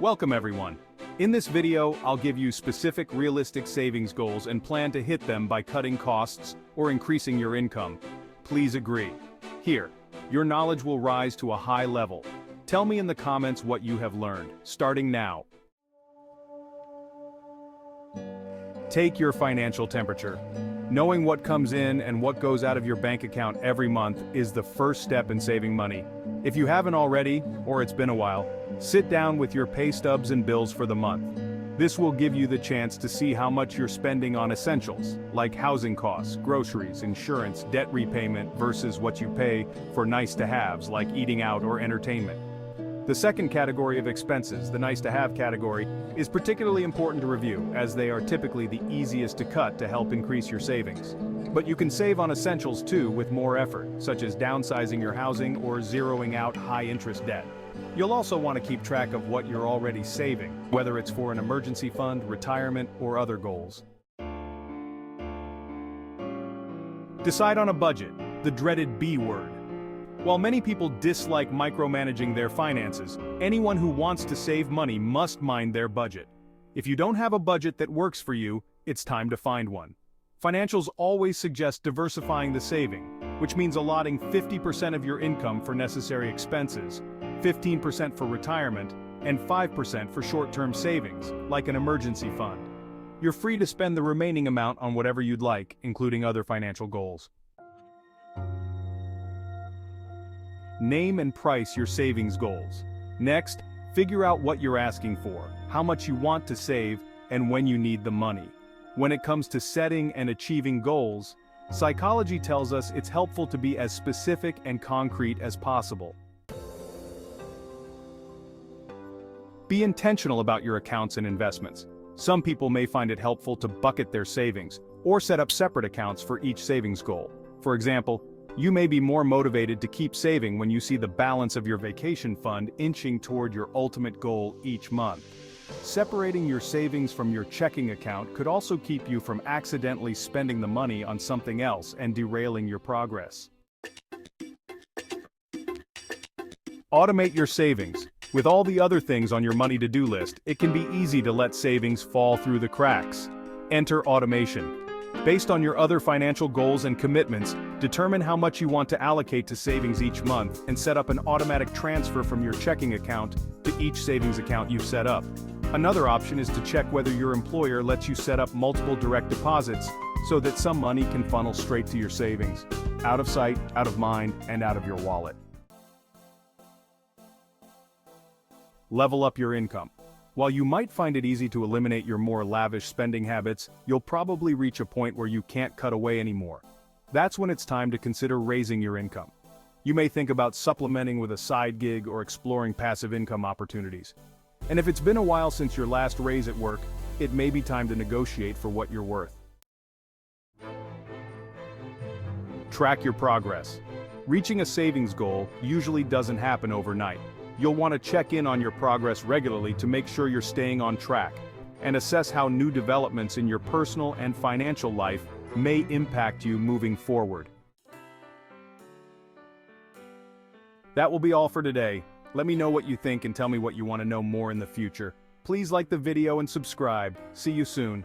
Welcome everyone. In this video, I'll give you specific realistic savings goals and plan to hit them by cutting costs or increasing your income. Please agree. Here, your knowledge will rise to a high level. Tell me in the comments what you have learned, starting now. Take your financial temperature. Knowing what comes in and what goes out of your bank account every month is the first step in saving money. If you haven't already, or it's been a while, sit down with your pay stubs and bills for the month. This will give you the chance to see how much you're spending on essentials, like housing costs, groceries, insurance, debt repayment versus what you pay for nice-to-haves like eating out or entertainment. The second category of expenses, the nice-to-have category, is particularly important to review, as they are typically the easiest to cut to help increase your savings. But you can save on essentials too with more effort, such as downsizing your housing or zeroing out high-interest debt. You'll also want to keep track of what you're already saving, whether it's for an emergency fund, retirement, or other goals. Decide on a budget, the dreaded B word. While many people dislike micromanaging their finances, anyone who wants to save money must mind their budget. If you don't have a budget that works for you, it's time to find one. Financials always suggest diversifying the saving, which means allotting 50% of your income for necessary expenses, 15% for retirement, and 5% for short-term savings, like an emergency fund. You're free to spend the remaining amount on whatever you'd like, including other financial goals. Name and price your savings goals. Next, figure out what you're asking for, how much you want to save, and when you need the money. When it comes to setting and achieving goals, psychology tells us it's helpful to be as specific and concrete as possible. Be intentional about your accounts and investments. Some people may find it helpful to bucket their savings, or set up separate accounts for each savings goal. For example, you may be more motivated to keep saving when you see the balance of your vacation fund inching toward your ultimate goal each month. Separating your savings from your checking account could also keep you from accidentally spending the money on something else and derailing your progress. Automate your savings. With all the other things on your money-to-do list, it can be easy to let savings fall through the cracks. Enter automation. Based on your other financial goals and commitments, determine how much you want to allocate to savings each month and set up an automatic transfer from your checking account to each savings account you've set up. Another option is to check whether your employer lets you set up multiple direct deposits so that some money can funnel straight to your savings. Out of sight, out of mind, and out of your wallet. Level up your income. While you might find it easy to eliminate your more lavish spending habits, you'll probably reach a point where you can't cut away anymore. That's when it's time to consider raising your income. You may think about supplementing with a side gig or exploring passive income opportunities. And if it's been a while since your last raise at work, it may be time to negotiate for what you're worth. Track your progress. Reaching a savings goal usually doesn't happen overnight. You'll want to check in on your progress regularly to make sure you're staying on track, and assess how new developments in your personal and financial life may impact you moving forward. That will be all for today. Let me know what you think and tell me what you want to know more in the future. Please like the video and subscribe. See you soon.